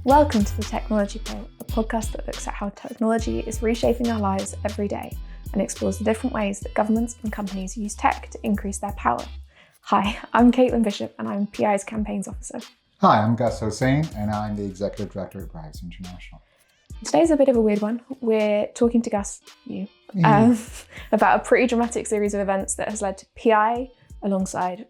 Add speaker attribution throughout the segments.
Speaker 1: Welcome to the Technology Poll, a podcast that looks at how technology is reshaping our lives every day and explores the different ways that governments and companies use tech to increase their power. Hi, I'm Caitlin Bishop and I'm PI's Campaigns Officer.
Speaker 2: Hi, I'm Gus Hossain and I'm the Executive Director at Privacy International.
Speaker 1: Today's a bit of a weird one. We're talking to Gus, about a pretty dramatic series of events that has led to PI alongside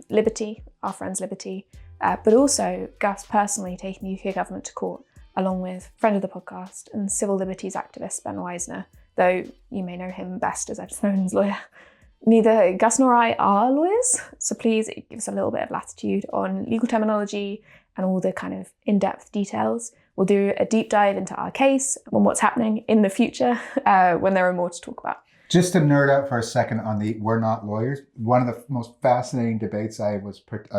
Speaker 1: Liberty, our friends Liberty, but also Gus personally taking the UK government to court, along with friend of the podcast and civil liberties activist Ben Weisner, though you may know him best as Ed Snowden's lawyer. Neither Gus nor I are lawyers, so please give us a little bit of latitude on legal terminology and all the kind of in-depth details. We'll do a deep dive into our case and what's happening in the future when there are more to talk about.
Speaker 2: Just to nerd out for a second on the we're not lawyers, one of the most fascinating debates I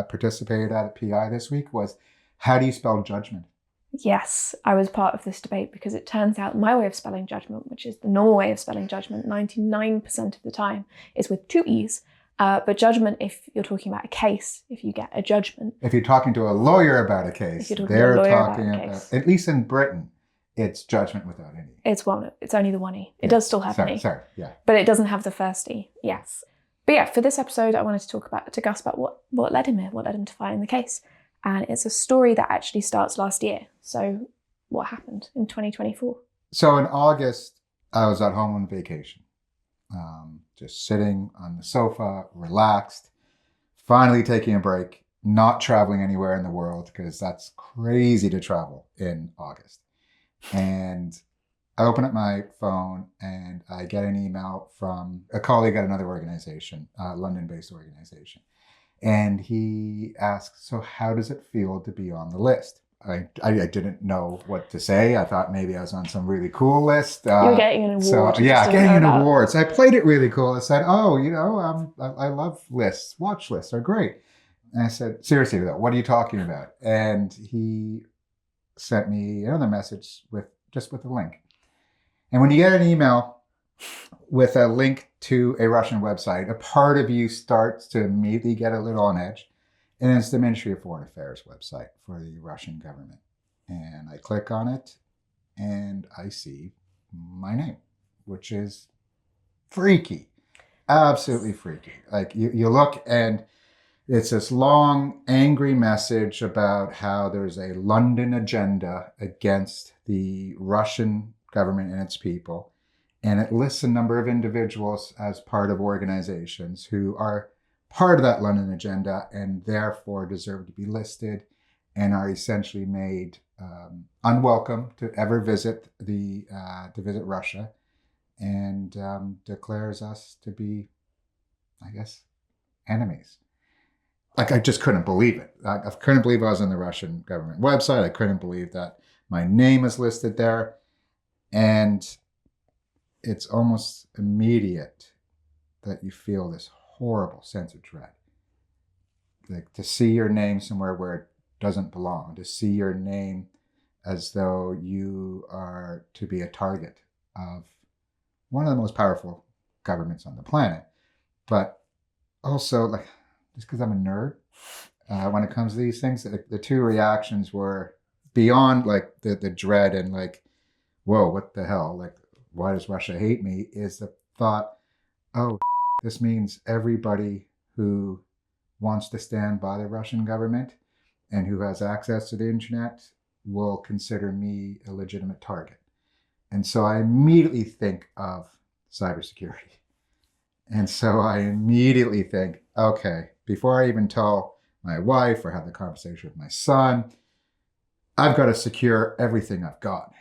Speaker 2: participated at PI this week was, how do you spell judgment?
Speaker 1: Yes, I was part of this debate because it turns out my way of spelling judgment, which is the normal way of spelling judgment 99% of the time, is with two E's. But judgment, if you're talking about a case, if you get a judgment.
Speaker 2: If you're talking to a lawyer about a case, they're talking about, at least in Britain, it's judgment without any.
Speaker 1: It's only the one E. It does still have an E.
Speaker 2: Sorry, yeah.
Speaker 1: But it doesn't have the first E, yes. But yeah, for this episode, I wanted to talk to Gus about what led him here, what led him to filing the case. And it's a story that actually starts last year. So what happened in 2024?
Speaker 2: So in August, I was at home on vacation, just sitting on the sofa, relaxed, finally taking a break, not traveling anywhere in the world because that's crazy to travel in August. And I open up my phone and I get an email from a colleague at another organization, a London-based organization. And he asks, so how does it feel to be on the list? I didn't know what to say. I thought maybe I was on some really cool list.
Speaker 1: You were getting an award.
Speaker 2: Getting an award. So I played it really cool. I said, I love lists. Watch lists are great. And I said, seriously though, what are you talking about? And he sent me another message with a link. And when you get an email with a link to a Russian website, a part of you starts to immediately get a little on edge. And it's the Ministry of Foreign Affairs website for the Russian government. And I click on it and I see my name, which is freaky, absolutely freaky. Like you look and it's this long, angry message about how there's a London agenda against the Russian government and its people. And it lists a number of individuals as part of organizations who are part of that London agenda and therefore deserve to be listed and are essentially made unwelcome to ever visit visit Russia, and declares us to be, I guess, enemies. Like, I just couldn't believe it. I couldn't believe I was on the Russian government website. I couldn't believe that my name is listed there. And it's almost immediate that you feel this horrible sense of dread. Like, to see your name somewhere where it doesn't belong, to see your name as though you are to be a target of one of the most powerful governments on the planet. But also, like, just because I'm a nerd, when it comes to these things, the two reactions were beyond like the dread and like, whoa, what the hell? Like, why does Russia hate me? Is the thought, oh, this means everybody who wants to stand by the Russian government and who has access to the internet will consider me a legitimate target. And so I immediately think of cybersecurity. And so I immediately think, okay, before I even tell my wife or have the conversation with my son, I've got to secure everything I've got.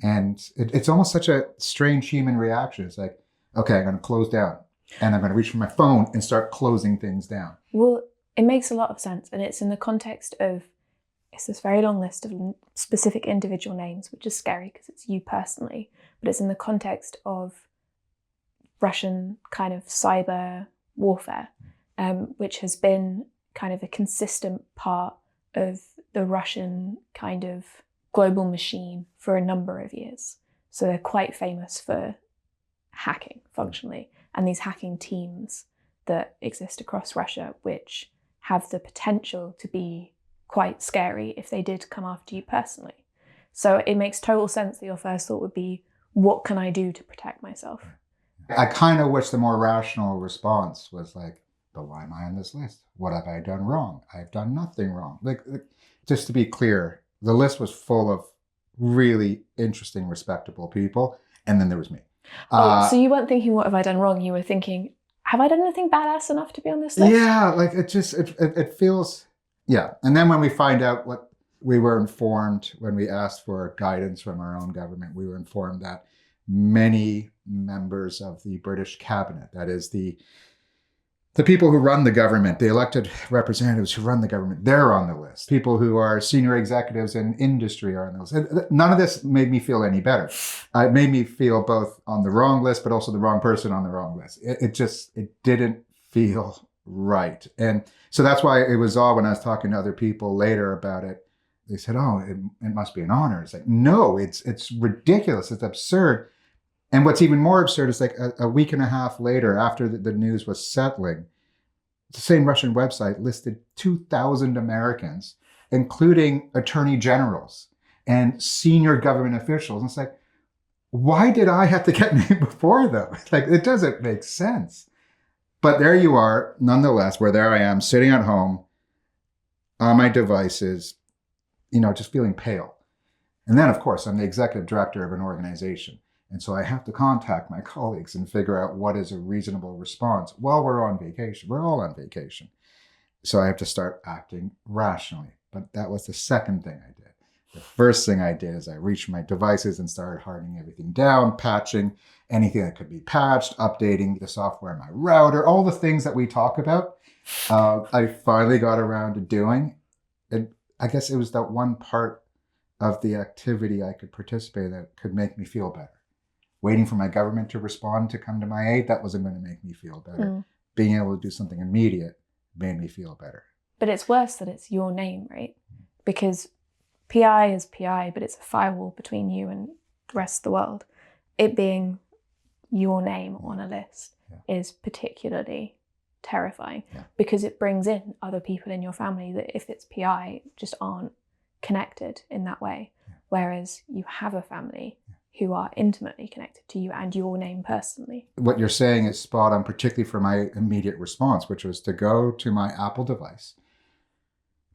Speaker 2: And it's almost such a strange human reaction. It's like, okay, I'm going to close down and I'm going to reach for my phone and start closing things down.
Speaker 1: Well, it makes a lot of sense. And it's in the context of, it's this very long list of specific individual names, which is scary because it's you personally, but it's in the context of Russian kind of cyber warfare, which has been kind of a consistent part of the Russian kind of global machine for a number of years. So they're quite famous for hacking functionally, and these hacking teams that exist across Russia, which have the potential to be quite scary if they did come after you personally. So it makes total sense that your first thought would be, what can I do to protect myself?
Speaker 2: I kind of wish the more rational response was like, but why am I on this list? What have I done wrong? I've done nothing wrong. Like, just to be clear, the list was full of really interesting, respectable people. And then there was me.
Speaker 1: So you weren't thinking, what have I done wrong? You were thinking, have I done anything badass enough to be on this list?
Speaker 2: Yeah, like it feels, yeah. And then when we find out what we were informed, when we asked for guidance from our own government, we were informed that many members of the British cabinet, that is the people who run the government, the elected representatives who run the government, they're on the list. People who are senior executives in industry are on the list. None of this made me feel any better. It made me feel both on the wrong list, but also the wrong person on the wrong list. It didn't feel right. And so that's why it was all, when I was talking to other people later about it, they said, oh, it must be an honor. It's like, no, it's ridiculous. It's absurd. And what's even more absurd is like a week and a half later, after the news was settling, the same Russian website listed 2,000 Americans, including attorney generals and senior government officials. And it's like, why did I have to get named before them? Like, it doesn't make sense. But there you are, nonetheless, where there I am sitting at home on my devices, just feeling pale. And then, of course, I'm the executive director of an organization. And so I have to contact my colleagues and figure out what is a reasonable response while we're on vacation. We're all on vacation. So I have to start acting rationally. But that was the second thing I did. The first thing I did is I reached my devices and started hardening everything down, patching anything that could be patched, updating the software in my router, all the things that we talk about. I finally got around to doing. And I guess it was that one part of the activity I could participate in that could make me feel better. Waiting for my government to respond, to come to my aid, that wasn't going to make me feel better. Being able to do something immediate made me feel better.
Speaker 1: But it's worse that it's your name, right? Because PI is PI, but it's a firewall between you and the rest of the world. It being your name on a list is particularly terrifying because it brings in other people in your family that, if it's PI, just aren't connected in that way. Whereas you have a family who are intimately connected to you and your name personally.
Speaker 2: What you're saying is spot on, particularly for my immediate response, which was to go to my Apple device,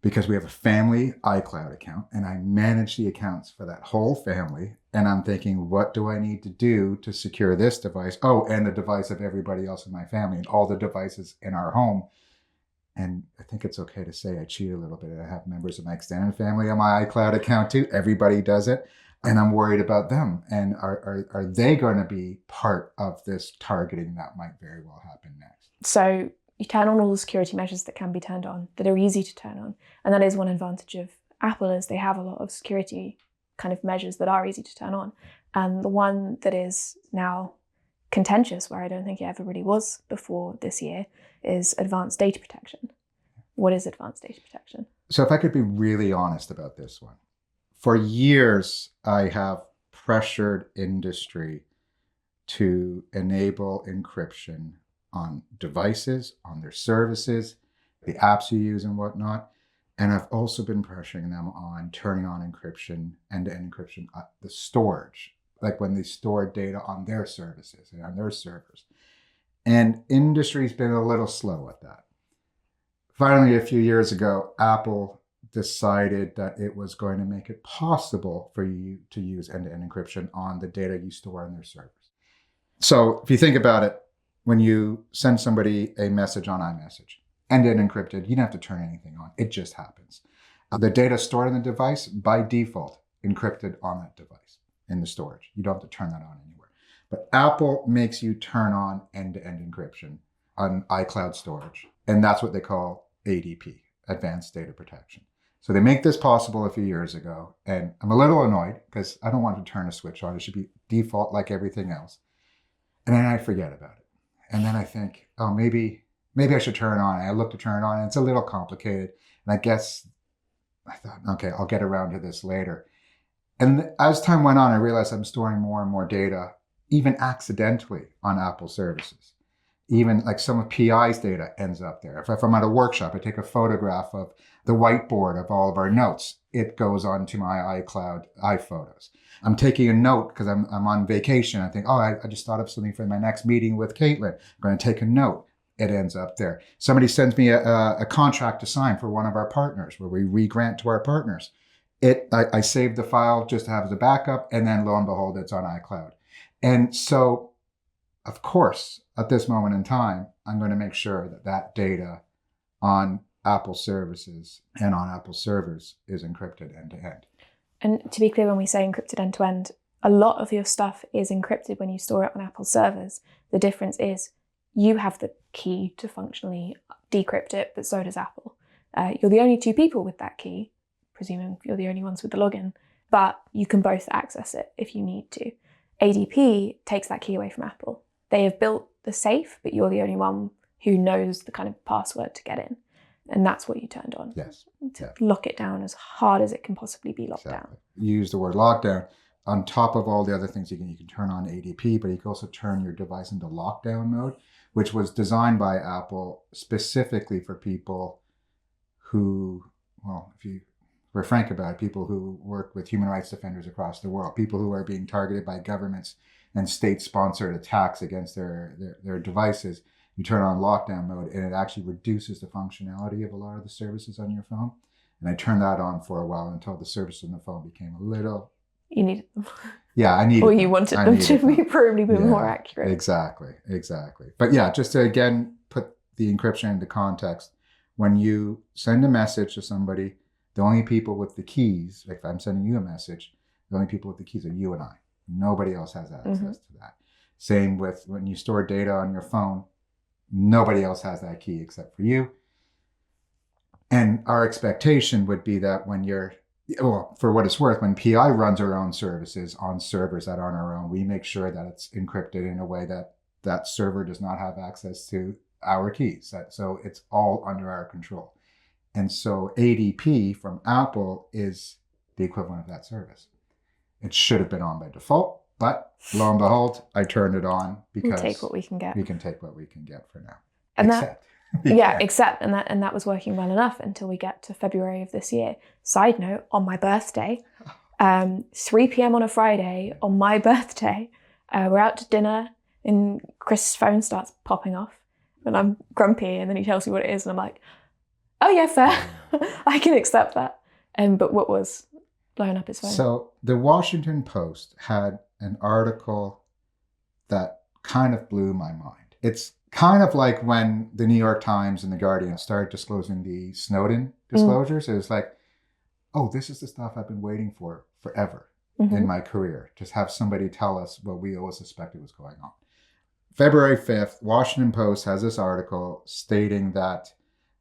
Speaker 2: because we have a family iCloud account and I manage the accounts for that whole family. And I'm thinking, what do I need to do to secure this device? Oh, and the device of everybody else in my family and all the devices in our home. And I think it's okay to say I cheat a little bit. I have members of my extended family on my iCloud account too. Everybody does it. And I'm worried about them. And are they going to be part of this targeting that might very well happen next?
Speaker 1: So you turn on all the security measures that can be turned on, that are easy to turn on. And that is one advantage of Apple, is they have a lot of security kind of measures that are easy to turn on. And the one that is now contentious, where I don't think it ever really was before this year, is advanced data protection. What is advanced data protection?
Speaker 2: So if I could be really honest about this one. For years, I have pressured industry to enable encryption on devices, on their services, the apps you use and whatnot. And I've also been pressuring them on turning on encryption, end-to-end encryption, the storage, like when they store data on their services and on their servers. And industry's been a little slow at that. Finally, a few years ago, Apple decided that it was going to make it possible for you to use end-to-end encryption on the data you store on their servers. So if you think about it, when you send somebody a message on iMessage, end-to-end encrypted, you don't have to turn anything on. It just happens. The data stored on the device, by default, encrypted on that device in the storage. You don't have to turn that on anywhere. But Apple makes you turn on end-to-end encryption on iCloud storage. And that's what they call ADP, Advanced Data Protection. So they make this possible a few years ago, and I'm a little annoyed because I don't want to turn a switch on. It should be default like everything else. And then I forget about it. And then I think, oh, maybe I should turn it on. And I look to turn it on, and it's a little complicated. And I thought, okay, I'll get around to this later. And as time went on, I realized I'm storing more and more data, even accidentally, on Apple services. even like some of PI's data ends up there. If I'm at a workshop, I take a photograph of the whiteboard of all of our notes. It goes onto my iCloud iPhotos. I'm taking a note because I'm on vacation. I think, oh, I just thought of something for my next meeting with Caitlin. I'm going to take a note. It ends up there. Somebody sends me a contract to sign for one of our partners where we re-grant to our partners. I save the file just to have as a backup, and then lo and behold, it's on iCloud. And so, of course, at this moment in time, I'm going to make sure that that data on Apple services and on Apple servers is encrypted end to end.
Speaker 1: And to be clear, when we say encrypted end to end, a lot of your stuff is encrypted when you store it on Apple servers. The difference is you have the key to functionally decrypt it, but so does Apple. You're the only two people with that key, presuming you're the only ones with the login, but you can both access it if you need to. ADP takes that key away from Apple. They have built the safe, but you're the only one who knows the kind of password to get in. And that's what you turned on.
Speaker 2: Yes.
Speaker 1: To lock it down as hard as it can possibly be locked down.
Speaker 2: You use the word lockdown. On top of all the other things, you can turn on ADP, but you can also turn your device into lockdown mode, which was designed by Apple specifically for people who, well, if we're frank about it, people who work with human rights defenders across the world, people who are being targeted by governments and state-sponsored attacks against their devices. You turn on lockdown mode and it actually reduces the functionality of a lot of the services on your phone. And I turned that on for a while until the service on the phone became a little...
Speaker 1: You needed them.
Speaker 2: Yeah, I needed
Speaker 1: Or
Speaker 2: them.
Speaker 1: you wanted them to be probably be more accurate.
Speaker 2: Exactly. But yeah, just to again put the encryption into context, when you send a message to somebody, the only people with the keys, like if I'm sending you a message, the only people with the keys are you and I. Nobody else has access to that. Same with when you store data on your phone, nobody else has that key except for you. And our expectation would be that when for what it's worth, when PI runs our own services on servers that aren't our own, we make sure that it's encrypted in a way that that server does not have access to our keys. So it's all under our control. And so ADP from Apple is the equivalent of that service. It should have been on by default, but lo and behold, I turned it on because
Speaker 1: we'll take what we can get.
Speaker 2: We can take what we can get for now.
Speaker 1: And that was working well enough until we get to February of this year. Side note, on my birthday, 3 p.m. on a Friday, on my birthday, we're out to dinner and Chris' phone starts popping off and I'm grumpy and then he tells me what it is and I'm like, oh yeah, fair. I can accept that. But what was blowing up his phone?
Speaker 2: So the Washington Post had an article that kind of blew my mind. It's kind of like when the New York Times and the Guardian started disclosing the Snowden disclosures. It was like, oh, this is the stuff I've been waiting for forever in my career. Just have somebody tell us what we always suspected was going on. February 5th, Washington Post has this article stating that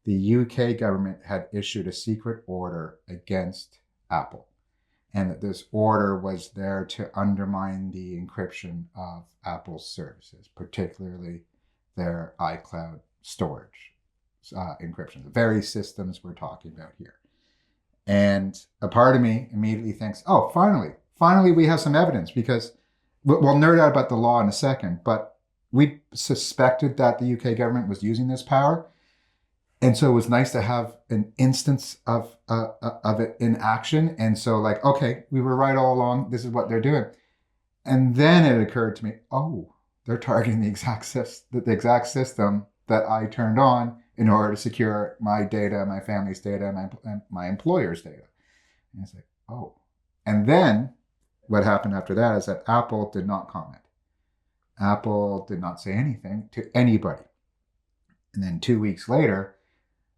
Speaker 2: the UK government had issued a secret order against Apple, and that this order was there to undermine the encryption of Apple's services, particularly their iCloud storage encryption, the very systems we're talking about here. And a part of me immediately thinks, oh, finally we have some evidence, because we'll nerd out about the law in a second, but we suspected that the UK government was using this power. And so it was nice to have an instance of it in action. And so like, okay, we were right all along. This is what they're doing. And then it occurred to me, oh, they're targeting the exact system that I turned on in order to secure my data, my family's data, and my employer's data. And it's like, oh. And then what happened after that is that Apple did not comment. Apple did not say anything to anybody. And then 2 weeks later,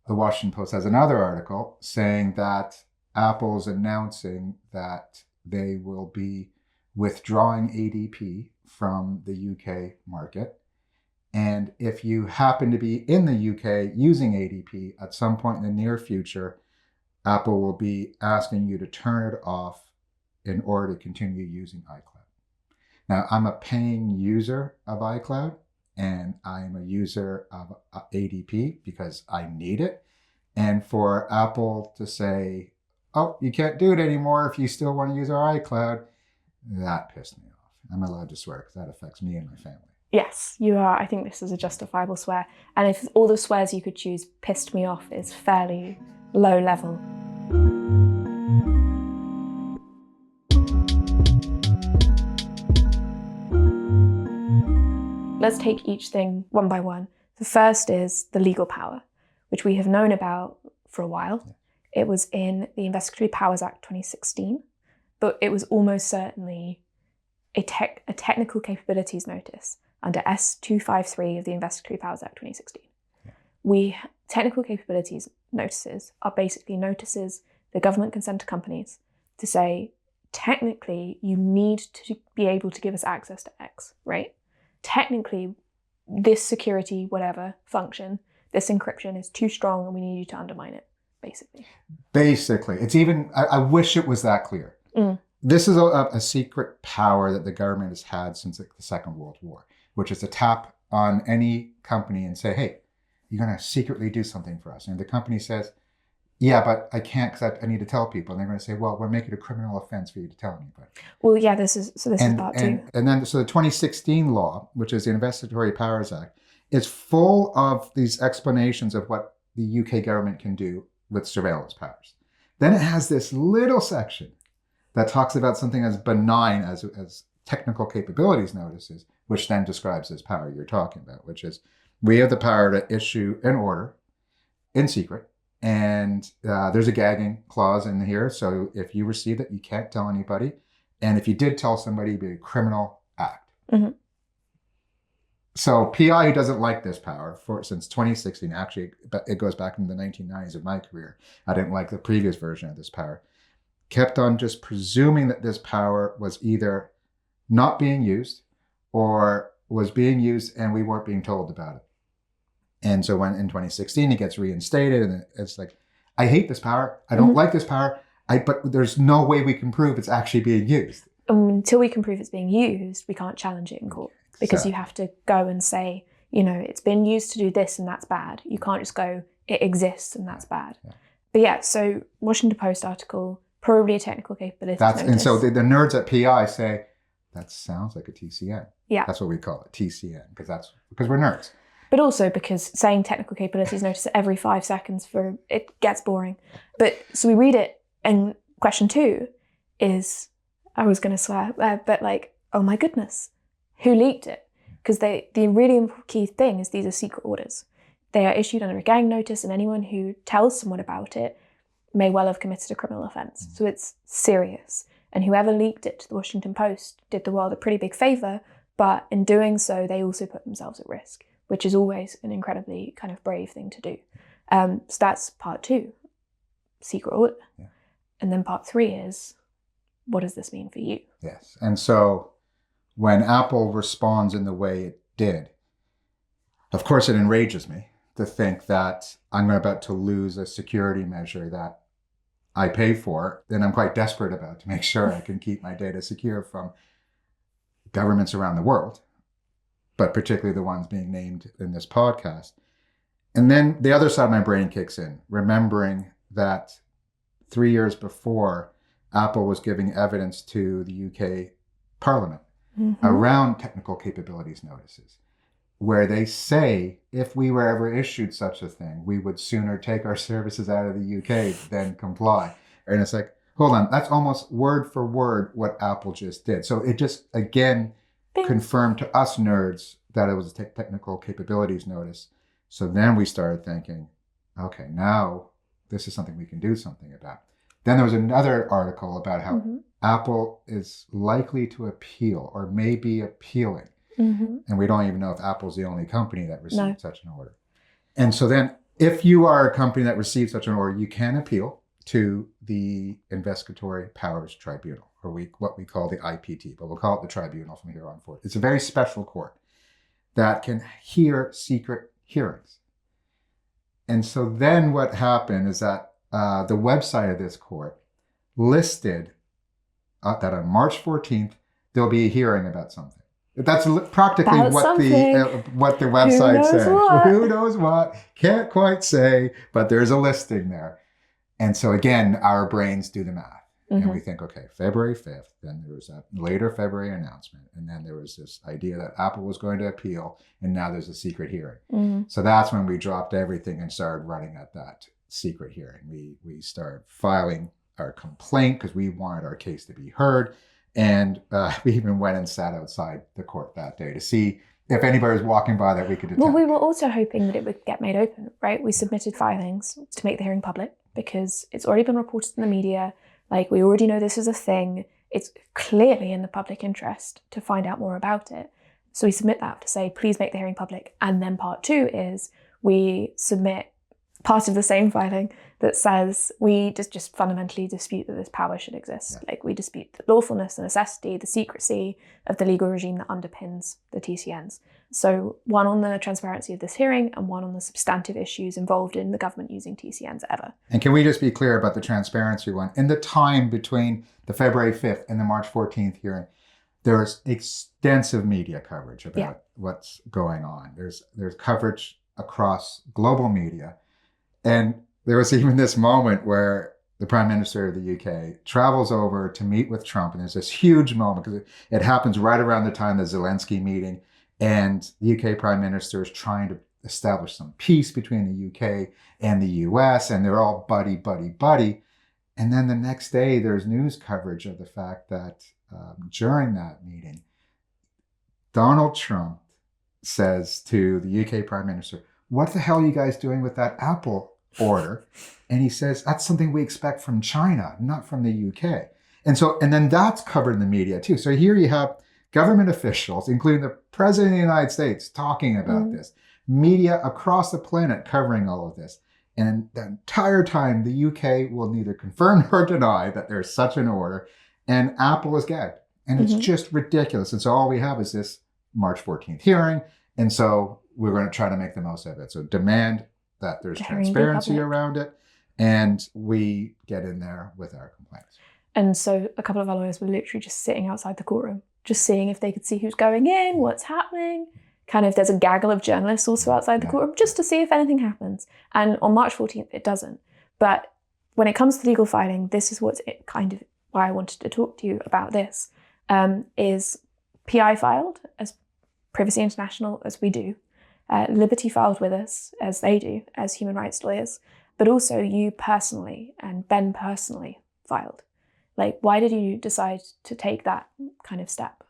Speaker 2: the Washington Post has another article saying that Apple's announcing that they will be withdrawing ADP from the UK market. And if you happen to be in the UK using ADP at some point in the near future, Apple will be asking you to turn it off in order to continue using iCloud. Now, I'm a paying user of iCloud, and I'm a user of ADP because I need it. And for Apple to say, oh, you can't do it anymore if you still want to use our iCloud, that pissed me off. I'm allowed to swear because that affects me and my family.
Speaker 1: Yes, you are. I think this is a justifiable swear. And if all the swears you could choose pissed me off is fairly low level. Let's take each thing one by one. The first is the legal power, which we have known about for a while. It was in the Investigatory Powers Act 2016, but it was almost certainly a technical capabilities notice under S253 of the Investigatory Powers Act 2016. Technical capabilities notices are basically notices the government can send to companies to say, technically, you need to be able to give us access to X, right? Technically, this security, whatever function, this encryption is too strong and we need you to undermine it, basically.
Speaker 2: Basically. It's even, I wish it was that clear. This is a secret power that the government has had since the Second World War, which is to tap on any company and say, hey, you're going to secretly do something for us. And the company says, yeah, but I can't because I need to tell people. And they're going to say, well, we're making it a criminal offense for you to tell anybody.
Speaker 1: Well, yeah, this is part two.
Speaker 2: And then, so the 2016 law, which is the Investigatory Powers Act, is full of these explanations of what the UK government can do with surveillance powers. Then it has this little section that talks about something as benign as technical capabilities notices, which then describes this power you're talking about, which is we have the power to issue an order in secret. And there's a gagging clause in here. So if you receive it, you can't tell anybody. And if you did tell somebody, it'd be a criminal act. So PI doesn't like this power since 2016. Actually, it goes back into the 1990s of my career. I didn't like the previous version of this power. Kept on just presuming that this power was either not being used or was being used and we weren't being told about it. And so when in 2016 it gets reinstated, and it's like, I hate this power. I don't like this power. But there's no way we can prove it's actually being used.
Speaker 1: Until we can prove it's being used, we can't challenge it in court. Because you have to go and say, it's been used to do this and that's bad. You can't just go, it exists and that's bad. But yeah, so Washington Post article, probably a technical capability notice.
Speaker 2: And so the nerds at PI say, that sounds like a TCN.
Speaker 1: Yeah.
Speaker 2: That's what we call it, TCN, because we're nerds.
Speaker 1: But also because saying technical capabilities notice every 5 seconds it gets boring. But so we read it, and question 2 is, I was going to swear, but oh my goodness, who leaked it? Because the really key thing is these are secret orders. They are issued under a gang notice, and anyone who tells someone about it may well have committed a criminal offence. So it's serious. And whoever leaked it to the Washington Post did the world a pretty big favour, but in doing so, they also put themselves at risk, which is always an incredibly kind of brave thing to do. So that's part 2, secret order. Yeah. And then part 3 is, what does this mean for you?
Speaker 2: Yes. And so when Apple responds in the way it did, of course it enrages me to think that I'm about to lose a security measure that I pay for, and I'm quite desperate about to make sure I can keep my data secure from governments around the world, but particularly the ones being named in this podcast. And then the other side of my brain kicks in, remembering that 3 years before, Apple was giving evidence to the UK Parliament around technical capabilities notices, where they say, if we were ever issued such a thing, we would sooner take our services out of the UK than comply. And it's like, hold on, that's almost word for word what Apple just did. So it just, again, confirmed to us nerds that it was a technical capabilities notice. So then we started thinking, okay, now this is something we can do something about. Then there was another article about how Apple is likely to appeal or may be appealing. And we don't even know if Apple's the only company that received such an order. And so then if you are a company that received such an order, you can appeal to the Investigatory Powers Tribunal, or what we call the IPT, but we'll call it the tribunal from here on forth. It's a very special court that can hear secret hearings. And so then what happened is that the website of this court listed that on March 14th, there'll be a hearing about something. That's practically what the website says. Who knows what? Can't quite say, but there's a listing there. And so again, our brains do the math. And we think, okay, February 5th, then there was that later February announcement. And then there was this idea that Apple was going to appeal. And now there's a secret hearing. So that's when we dropped everything and started running at that secret hearing. We started filing our complaint because we wanted our case to be heard. And we even went and sat outside the court that day to see if anybody was walking by that we could detect.
Speaker 1: Well, we were also hoping that it would get made open, right? We submitted filings to make the hearing public because it's already been reported in the media. Like, we already know this is a thing. It's clearly in the public interest to find out more about it. So we submit that to say, please make the hearing public. And then part 2 is we submit part of the same filing that says we just fundamentally dispute that this power should exist. Yeah. Like, we dispute the lawfulness, the necessity, the secrecy of the legal regime that underpins the TCNs. So one on the transparency of this hearing and one on the substantive issues involved in the government using TCNs ever.
Speaker 2: And can we just be clear about the transparency one? In the time between the February 5th and the March 14th hearing, there's extensive media coverage about what's going on. There's coverage across global media. And there was even this moment where the Prime Minister of the UK travels over to meet with Trump. And there's this huge moment because it happens right around the time of the Zelensky meeting. And the UK Prime Minister is trying to establish some peace between the UK and the US. And they're all buddy, buddy, buddy. And then the next day, there's news coverage of the fact that during that meeting, Donald Trump says to the UK Prime Minister, "What the hell are you guys doing with that Apple order?" And he says, "That's something we expect from China, not from the UK." And then that's covered in the media too. So here you have government officials, including the President of the United States, talking about this, media across the planet covering all of this. And the entire time, the UK will neither confirm nor deny that there's such an order, and Apple is gagged. And it's just ridiculous. And so all we have is this March 14th hearing. And so we're going to try to make the most of it. So demand that there's transparency around it, and we get in there with our complaints.
Speaker 1: And so a couple of our lawyers were literally just sitting outside the courtroom, just seeing if they could see who's going in, what's happening. Kind of, there's a gaggle of journalists also outside the courtroom, just to see if anything happens. And on March 14th, it doesn't. But when it comes to legal filing, this is what's kind of why I wanted to talk to you about this, is PI filed as Privacy International, as we do. Liberty filed with us, as they do, as human rights lawyers. But also you personally and Ben personally filed. Like, why did you decide to take that kind of step?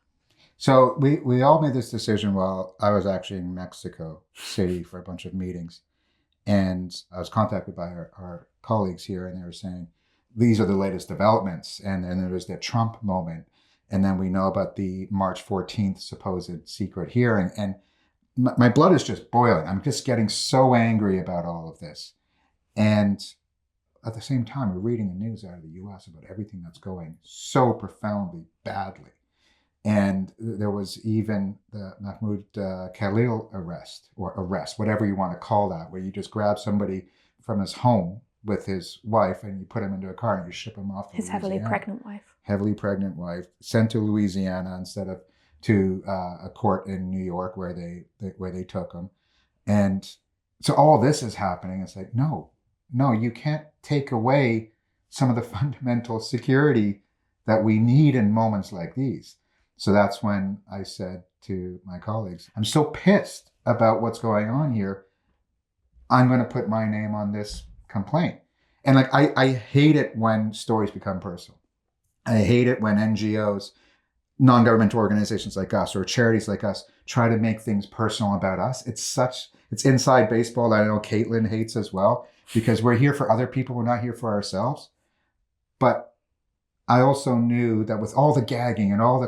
Speaker 2: So we all made this decision while I was actually in Mexico City for a bunch of meetings. And I was contacted by our colleagues here, and they were saying, these are the latest developments. And then there was the Trump moment. And then we know about the March 14th supposed secret hearing. And my blood is just boiling. I'm just getting so angry about all of this. And at the same time, we're reading the news out of the US about everything that's going so profoundly badly. And there was even the Mahmoud Khalil arrest, whatever you want to call that, where you just grab somebody from his home with his wife and you put him into a car and you ship him off to
Speaker 1: his heavily pregnant wife,
Speaker 2: sent to Louisiana instead of to a court in New York where they took him. And so all this is happening. It's like, no, you can't take away some of the fundamental security that we need in moments like these. So that's when I said to my colleagues, I'm so pissed about what's going on here. I'm going to put my name on this complaint. And like, I hate it when stories become personal. I hate it when NGOs, non-governmental organizations like us or charities like us try to make things personal about us. It's inside baseball that I know Caitlin hates as well, because we're here for other people. We're not here for ourselves. But I also knew that with all the gagging and all the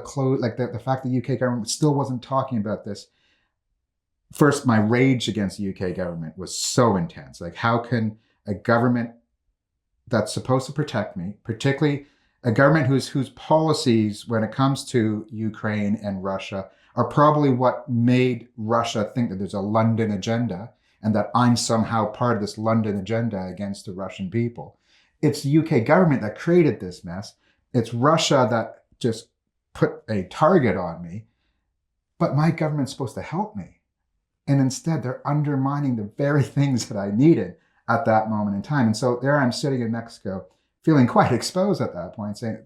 Speaker 2: the fact the UK government still wasn't talking about this. First, my rage against the UK government was so intense. Like, how can a government that's supposed to protect me, particularly a government whose policies when it comes to Ukraine and Russia are probably what made Russia think that there's a London agenda and that I'm somehow part of this London agenda against the Russian people. It's the UK government that created this mess. It's Russia that just put a target on me, but my government's supposed to help me. And instead, they're undermining the very things that I needed at that moment in time. And so there I'm sitting in Mexico, feeling quite exposed at that point, saying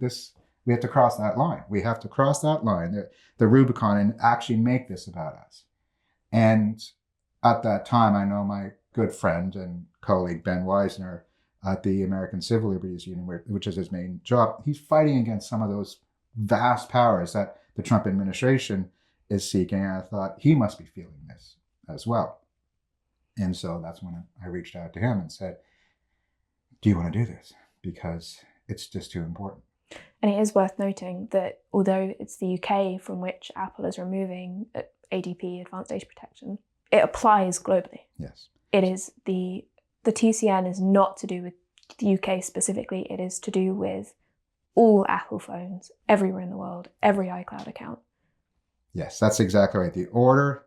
Speaker 2: we have to cross that line. We have to cross that line, the Rubicon, and actually make this about us. And at that time, I know my good friend and colleague, Ben Weisner, at the American Civil Liberties Union, which is his main job, he's fighting against some of those vast powers that the Trump administration is seeking. And I thought he must be feeling this as well. And so that's when I reached out to him and said, do you want to do this? Because it's just too important.
Speaker 1: And it is worth noting that although it's the UK from which Apple is removing ADP, Advanced Data Protection, it applies globally.
Speaker 2: Yes.
Speaker 1: It is the TCN is not to do with the UK specifically. It is to do with all Apple phones, everywhere in the world, every iCloud account.
Speaker 2: Yes, that's exactly right. The order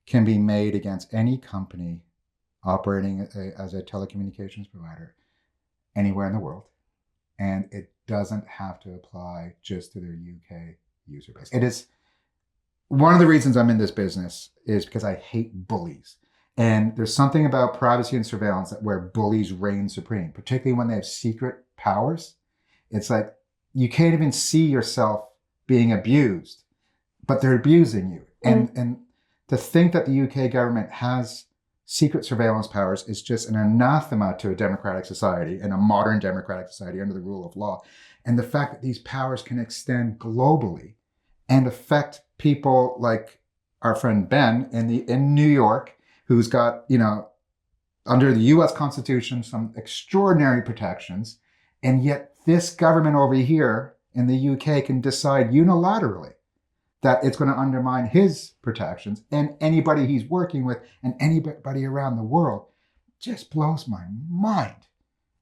Speaker 2: can be made against any company operating as a telecommunications provider anywhere in the world. And it doesn't have to apply just to their UK user base. It is one of the reasons I'm in this business is because I hate bullies. And there's something about privacy and surveillance where bullies reign supreme, particularly when they have secret powers. It's like you can't even see yourself being abused, but they're abusing you. And to think that the UK government has secret surveillance powers is just an anathema to a democratic society and a modern democratic society under the rule of law. And the fact that these powers can extend globally and affect people like our friend Ben in New York, who's got, under the US Constitution, some extraordinary protections. And yet this government over here in the UK can decide unilaterally that it's going to undermine his protections and anybody he's working with and anybody around the world. Just blows my mind.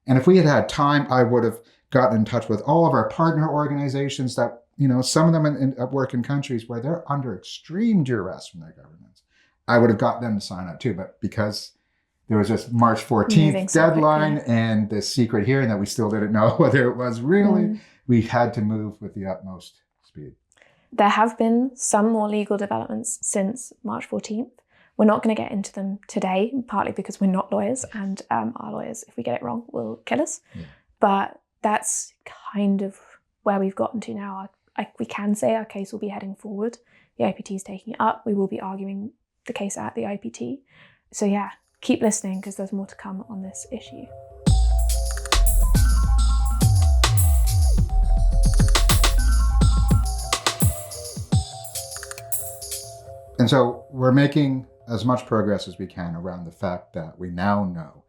Speaker 2: And if we had had time, I would have gotten in touch with all of our partner organizations that, some of them work in countries where they're under extreme duress from their governments. I would have got them to sign up too, but because there was this March 14th deadline and this secret hearing that we still didn't know whether it was really, we had to move with the utmost speed.
Speaker 1: There have been some more legal developments since March 14th. We're not going to get into them today, partly because we're not lawyers and our lawyers, if we get it wrong, will kill us. Yeah. But that's kind of where we've gotten to now. We can say our case will be heading forward. The IPT is taking it up. We will be arguing the case at the IPT. So yeah, keep listening because there's more to come on this issue.
Speaker 2: And so we're making as much progress as we can around the fact that we now know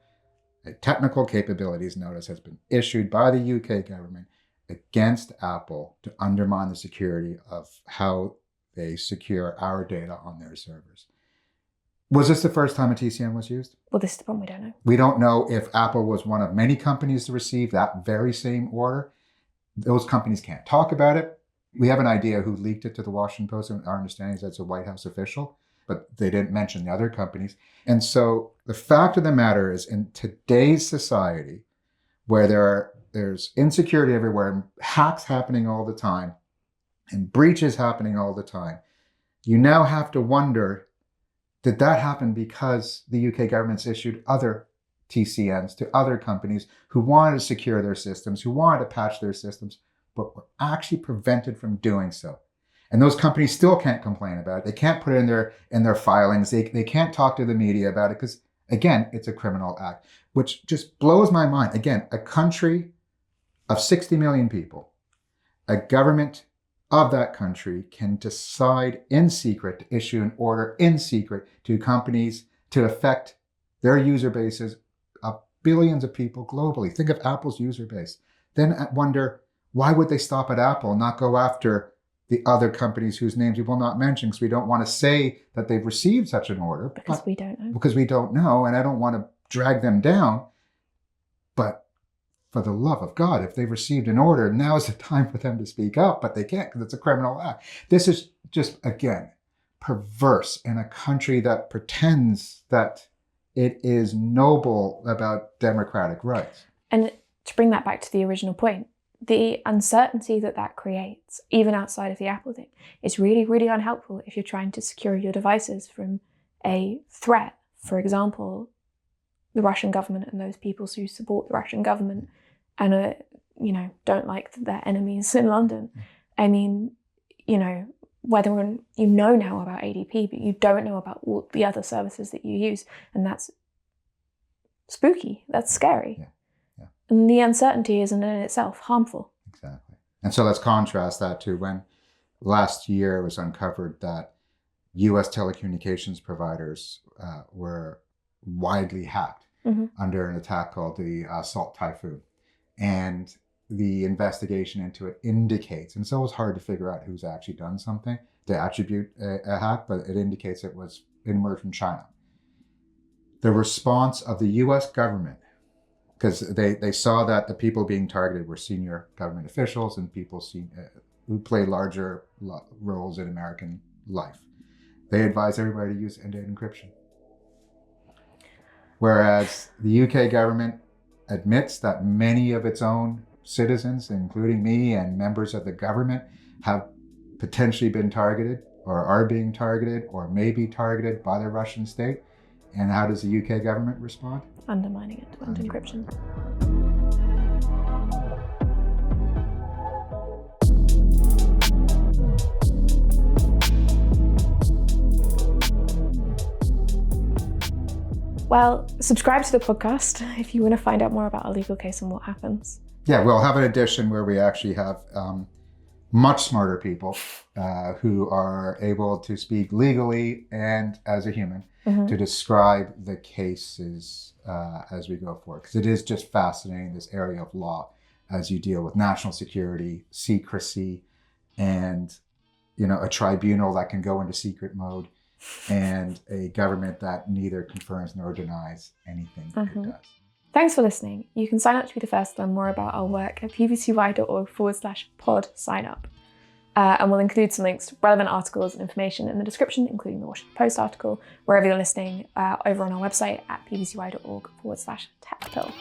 Speaker 2: a technical capabilities notice has been issued by the UK government against Apple to undermine the security of how they secure our data on their servers. Was this the first time a TCN was used?
Speaker 1: Well, this is the problem, we don't know. We
Speaker 2: don't know if Apple was one of many companies to receive that very same order. Those companies can't talk about it. We have an idea who leaked it to the Washington Post, and our understanding is that it's a White House official, but they didn't mention the other companies. And so the fact of the matter is, in today's society, where there's insecurity everywhere, and hacks happening all the time, and breaches happening all the time, you now have to wonder, did that happen because the UK government's issued other TCNs to other companies who wanted to secure their systems, who wanted to patch their systems, but were actually prevented from doing so? And those companies still can't complain about it. They can't put it in their filings. They can't talk to the media about it because, again, it's a criminal act, which just blows my mind. Again, a country of 60 million people, a government of that country can decide in secret to issue an order in secret to companies to affect their user bases of billions of people globally. Think of Apple's user base. Then I wonder, why would they stop at Apple and not go after the other companies whose names we will not mention because we don't want to say that they've received such an order?
Speaker 1: Because we don't know.
Speaker 2: Because we don't know, and I don't want to drag them down. But for the love of God, if they've received an order, now is the time for them to speak up, but they can't because it's a criminal act. This is just, again, perverse in a country that pretends that it is noble about democratic rights.
Speaker 1: And to bring that back to the original point, the uncertainty that creates, even outside of the Apple thing, is really, really unhelpful if you're trying to secure your devices from a threat. For example, the Russian government and those people who support the Russian government and don't like their enemies in London. I mean, whether you know now about ADP, but you don't know about all the other services that you use, and that's spooky. That's scary.
Speaker 2: Yeah.
Speaker 1: And the uncertainty is in itself harmful.
Speaker 2: Exactly. And so let's contrast that to when last year it was uncovered that U.S. telecommunications providers were widely hacked under an attack called the Salt Typhoon. And the investigation into it indicates, and it's always hard to figure out who's actually done something to attribute a hack, but it indicates it was emerged from China. The response of the U.S. government, because they saw that the people being targeted were senior government officials and people who play larger roles in American life. They advised everybody to use end-to-end encryption. Whereas the UK government admits that many of its own citizens, including me and members of the government, have potentially been targeted or are being targeted or may be targeted by the Russian state. And how does the UK government respond?
Speaker 1: Undermining end-to-end encryption. Well, subscribe to the podcast if you want to find out more about our legal case and what happens.
Speaker 2: Yeah, we'll have an edition where we actually have much smarter people who are able to speak legally and as a human to describe the cases as we go forward. Because it is just fascinating, this area of law, as you deal with national security, secrecy, and a tribunal that can go into secret mode, and a government that neither confirms nor denies anything it does.
Speaker 1: Thanks for listening. You can sign up to be the first to learn more about our work at bbcy.org/pod sign up. And we'll include some links to relevant articles and information in the description, including the Washington Post article, wherever you're listening, over on our website at bbcy.org/techpill.